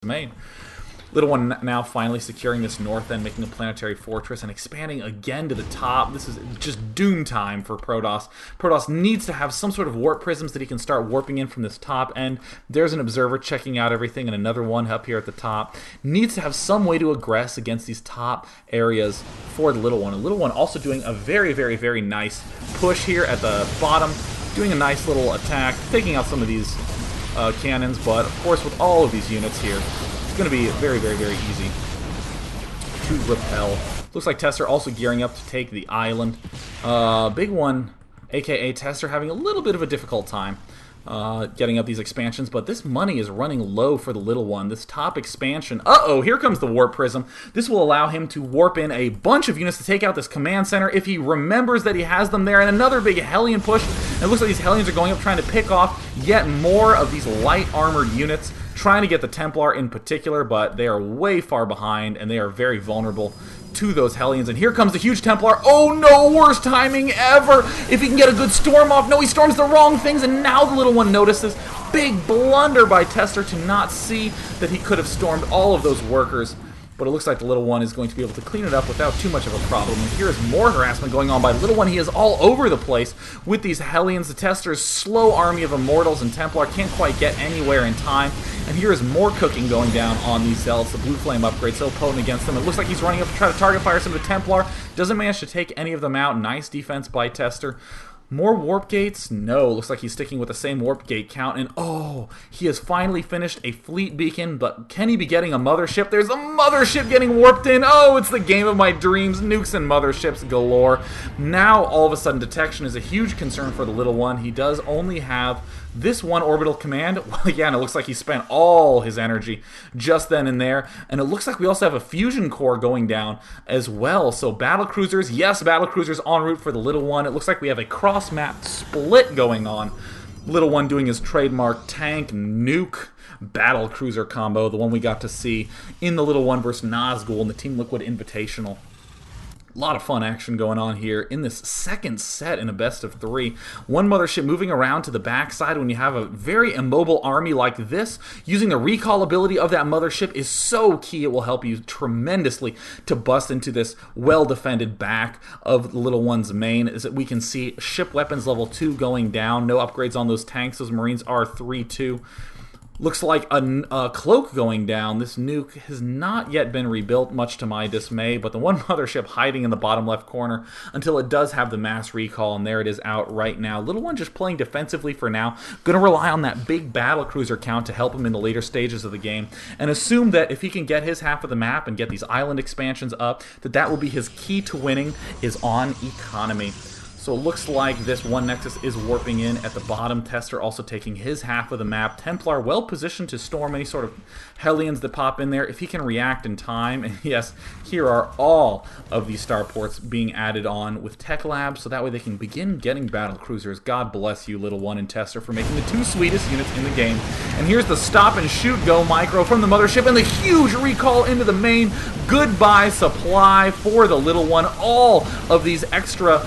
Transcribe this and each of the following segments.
main. Little One now finally securing this north end, making a planetary fortress, and expanding again to the top. This is just doom time for Protoss. Protoss needs to have some sort of warp prisms that he can start warping in from this top end. There's an observer checking out everything, and another one up here at the top. Needs to have some way to aggress against these top areas for the Little One. And Little One also doing a very nice push here at the bottom, doing a nice little attack, taking out some of these cannons, but of course with all of these units here, it's going to be very easy to repel. Looks like Tester also gearing up to take the island. Big One, aka Tester, having a little bit of a difficult time getting up these expansions, but this money is running low for the Little One. This top expansion, here comes the Warp Prism. This will allow him to warp in a bunch of units to take out this command center if he remembers that he has them there, and another big Hellion push. And it looks like these Hellions are going up trying to pick off yet more of these light armored units, trying to get the Templar in particular, but they are way far behind and they are very vulnerable to those Hellions. And here comes the huge Templar. Oh no, worst timing ever. If he can get a good storm off. No, he storms the wrong things, and now the Little One notices. Big blunder by Tester to not see that he could have stormed all of those workers. But it looks like the Little One is going to be able to clean it up without too much of a problem. And here is more harassment going on by Little One. He is all over the place with these Hellions. The Tester's slow army of Immortals and Templar can't quite get anywhere in time. And here is more cooking going down on these Zealots. The Blue Flame upgrade so potent against them. It looks like he's running up to try to target fire some of the Templar. Doesn't manage to take any of them out. Nice defense by Tester. More warp gates? No. Looks like he's sticking with the same warp gate count. And he has finally finished a fleet beacon, but can he be getting a mothership? There's a mothership getting warped in. Oh, it's the game of my dreams. Nukes and motherships galore. Now, all of a sudden, detection is a huge concern for the Little One. He does only have this one orbital command. Well, yeah, and it looks like he spent all his energy just then and there. And it looks like we also have a fusion core going down as well. So battlecruisers, yes, battlecruisers en route for the Little One. It looks like we have a cross-map split going on. Little One doing his trademark tank nuke battlecruiser combo, the one we got to see in the Little One versus Nazgul in the Team Liquid Invitational. A lot of fun action going on here in this second set in a best of 3. One mothership moving around to the backside when you have a very immobile army like this. Using the recall ability of that mothership is so key. It will help you tremendously to bust into this well-defended back of the Little One's main. As we can see, ship weapons level 2 going down. No upgrades on those tanks. Those Marines are 3-2. Looks like a cloak going down. This nuke has not yet been rebuilt, much to my dismay, but the one mothership hiding in the bottom left corner until it does have the mass recall, and there it is out right now. Little One just playing defensively for now. Going to rely on that big battlecruiser count to help him in the later stages of the game, and assume that if he can get his half of the map and get these island expansions up, that will be his key to winning, is on economy. So it looks like this one Nexus is warping in at the bottom. Tester also taking his half of the map. Templar well positioned to storm any sort of Hellions that pop in there if he can react in time. And yes, here are all of these starports being added on with Tech Labs, so that way they can begin getting battle cruisers. God bless you, Little One and Tester, for making the 2 sweetest units in the game. And here's the stop and shoot go micro from the mothership and the huge recall into the main. Goodbye supply for the Little One. All of these extra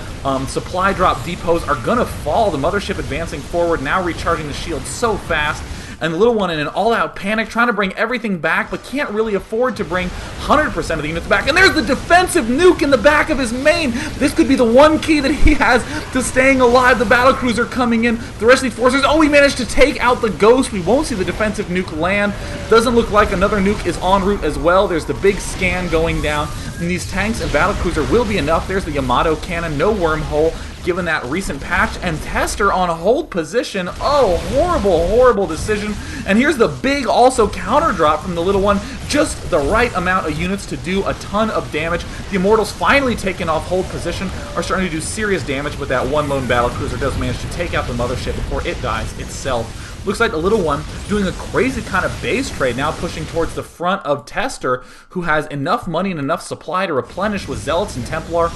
supply drop depots are gonna fall. The mothership advancing forward, now recharging the shield so fast. And the Little One in an all-out panic, trying to bring everything back, but can't really afford to bring 100% of the units back. And there's the defensive nuke in the back of his main. This could be the one key that he has to staying alive. The battlecruiser coming in. The rest of these forces, he managed to take out the Ghost. We won't see the defensive nuke land. Doesn't look like another nuke is en route as well. There's the big scan going down. And these tanks and battlecruiser will be enough. There's the Yamato cannon, no wormhole, given that recent patch, and Tester on hold position. Oh, horrible decision. And here's the big also counter drop from the Little One. Just the right amount of units to do a ton of damage. The Immortals finally taken off hold position, are starting to do serious damage, but that one lone battlecruiser does manage to take out the mothership before it dies itself. Looks like the Little One doing a crazy kind of base trade, now pushing towards the front of Tester, who has enough money and enough supply to replenish with Zealots and Templar.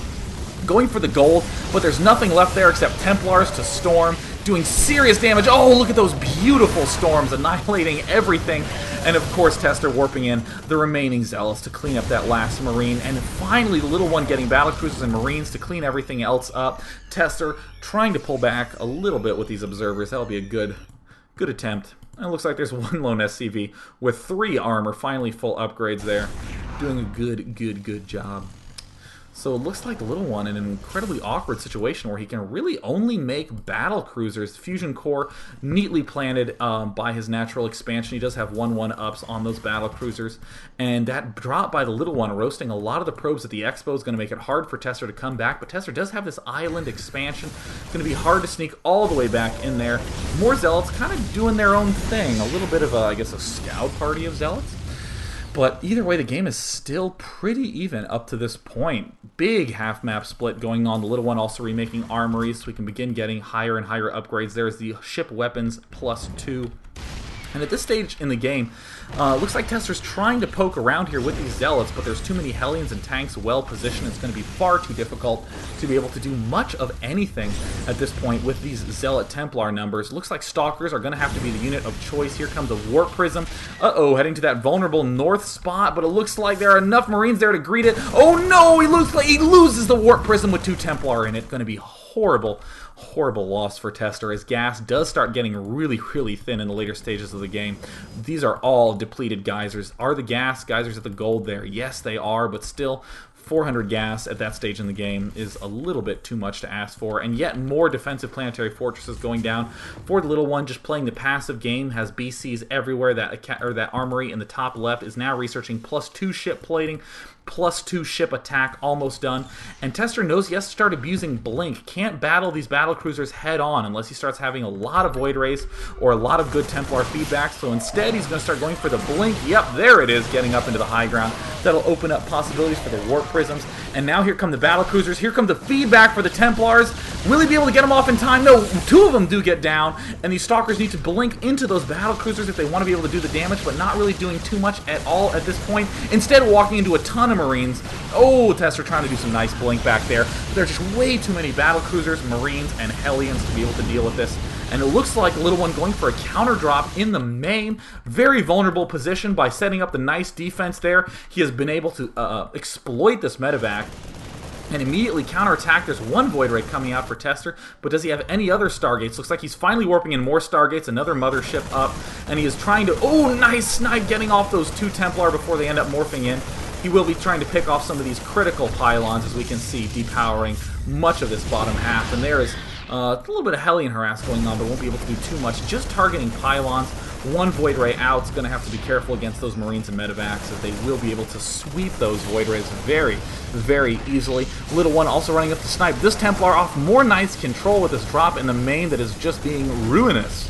Going for the gold, but there's nothing left there except Templars to storm, doing serious damage. Oh, look at those beautiful storms, annihilating everything. And of course, Tester warping in the remaining Zealots to clean up that last Marine. And finally, the Little One getting battlecruisers and Marines to clean everything else up. Tester trying to pull back a little bit with these observers. That'll be a good Good attempt. And it looks like there's one lone SCV with 3 armor, finally full upgrades there. Doing a good job. So it looks like the little one in an incredibly awkward situation where he can really only make battle cruisers. Fusion core neatly planted by his natural expansion. He does have 1/1 ups on those battle cruisers. And that drop by the little one roasting a lot of the probes at the expo is going to make it hard for Tester to come back. But Tester does have this island expansion. It's going to be hard to sneak all the way back in there. More Zealots kind of doing their own thing. A little bit of, I guess, a scout party of Zealots. But either way, the game is still pretty even up to this point. Big half-map split going on. The little one also remaking armories so we can begin getting higher and higher upgrades. There's the ship weapons +2. And at this stage in the game, looks like Tester's trying to poke around here with these Zealots, but there's too many Hellions and tanks well positioned. It's going to be far too difficult to be able to do much of anything at this point with these Zealot Templar numbers. Looks like Stalkers are going to have to be the unit of choice. Here comes the Warp Prism. Uh-oh, heading to that vulnerable north spot, but it looks like there are enough Marines there to greet it. Oh no, he loses the Warp Prism with 2 Templar in it. Going to be horrible loss for Tester as gas does start getting really thin in the later stages of the game. These are all depleted geysers. Are the gas geysers at the gold there? Yes, they are, but still 400 gas at that stage in the game is a little bit too much to ask for, and yet more defensive planetary fortresses going down for the little one. Just playing the passive game, has BCs everywhere. That armory in the top left is now researching +2 ship plating, +2 ship attack, almost done. And Tester knows he has to start abusing Blink. Can't battle these battle cruisers head on unless he starts having a lot of Void Rays or a lot of good Templar feedback. So instead, he's going to start going for the Blink. Yep, there it is, getting up into the high ground. That'll open up possibilities for the Warp Prisms. And now here come the battle cruisers. Here come the feedback for the Templars. Will he be able to get them off in time? No, 2 of them do get down. And these Stalkers need to blink into those battle cruisers if they want to be able to do the damage, but not really doing too much at all at this point. Instead, walking into a ton of Marines. Oh, Tester trying to do some nice blink back there. But there's just way too many battle cruisers, Marines, and Hellions to be able to deal with this. And it looks like the little one going for a counter drop in the main. Very vulnerable position by setting up the nice defense there. He has been able to exploit this medevac and immediately counterattack. There's 1 Void Ray coming out for Tester, but does he have any other Stargates? Looks like he's finally warping in more Stargates, another mothership up, and he is trying to, oh, nice snipe, getting off those 2 Templar before they end up morphing in. He will be trying to pick off some of these critical pylons, as we can see, depowering much of this bottom half. And there is a little bit of Hellion harass going on, but won't be able to do too much. Just targeting pylons. 1 Void Ray out. Is going to have to be careful against those Marines and Medevacs, as they will be able to sweep those Void Rays very easily. Little one also running up to snipe this Templar off. More nice control with this drop in the main that is just being ruinous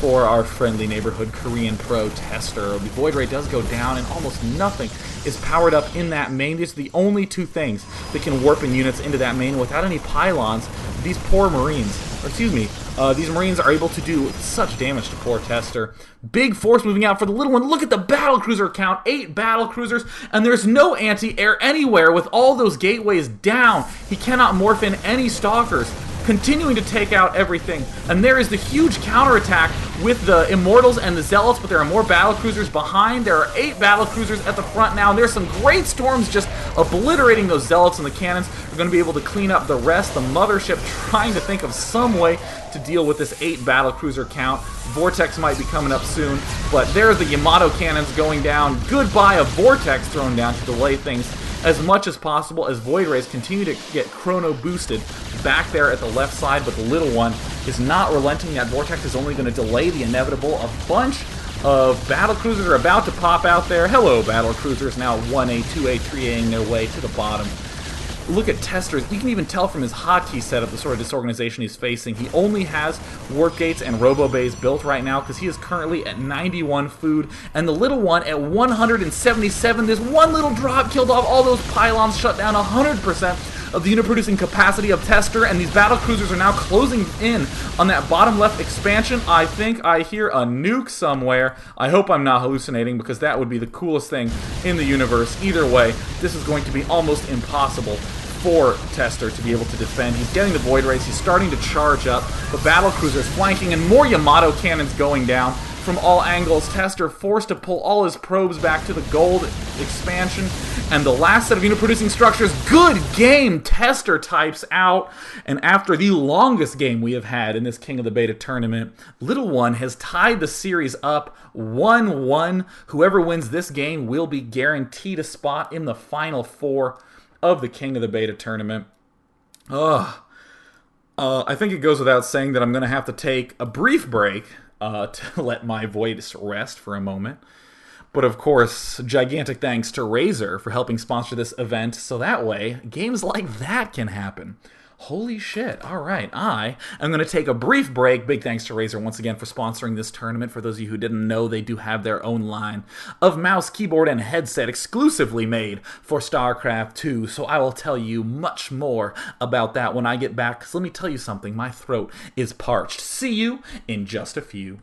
for our friendly neighborhood Korean pro Tester. The Void Ray does go down, and almost nothing is powered up in that main. These are the only 2 things that can warp in units into that main without any pylons. These poor Marines, or excuse me, these Marines are able to do such damage to poor Tester. Big force moving out for the little one. Look at the battle cruiser count, 8 battle cruisers, and there's no anti-air anywhere with all those gateways down. He cannot morph in any Stalkers, continuing to take out everything. And there is the huge counterattack with the Immortals and the Zealots, but there are more battle cruisers behind. There are 8 battle cruisers at the front now, and there's some great storms just obliterating those Zealots, and the cannons are going to be able to clean up the rest. The mothership trying to think of some way to deal with this 8 battle cruiser count. Vortex might be coming up soon, but there's the Yamato cannons going down. Goodbye, a Vortex thrown down to delay things as much as possible as Void Rays continue to get chrono boosted back there at the left side, but the little one is not relenting. That Vortex is only going to delay the inevitable. A bunch of battle cruisers are about to pop out there. Hello, battle cruisers, now 1A, 2A, 3Aing their way to the bottom. Look at Tester. You can even tell from his hotkey setup the sort of disorganization he's facing. He only has warp gates and robo bays built right now because he is currently at 91 food, and the little one at 177. This one little drop killed off all those pylons, shut down 100% of the unit producing capacity of Tester, and these battle cruisers are now closing in on that bottom left expansion. I think I hear a nuke somewhere. I hope I'm not hallucinating, because that would be the coolest thing in the universe. Either way, this is going to be almost impossible for Tester to be able to defend. He's getting the Void Rays, he's starting to charge up, the battle cruisers flanking, and more Yamato cannons going down from all angles. Tester forced to pull all his probes back to the gold expansion, And the last set of unit-producing structures, good game, Tester types out. And after the longest game we have had in this King of the Beta tournament, LittleOne has tied the series up 1-1. Whoever wins this game will be guaranteed a spot in the Final Four of the King of the Beta tournament. I think it goes without saying that I'm going to have to take a brief break to let my voice rest for a moment. But of course, gigantic thanks to Razer for helping sponsor this event, so that way, games like that can happen. Holy shit. All right, I am going to take a brief break. Big thanks to Razer once again for sponsoring this tournament. For those of you who didn't know, they do have their own line of mouse, keyboard, and headset exclusively made for Starcraft 2. So I will tell you much more about that when I get back. Because let me tell you something, my throat is parched. See you in just a few.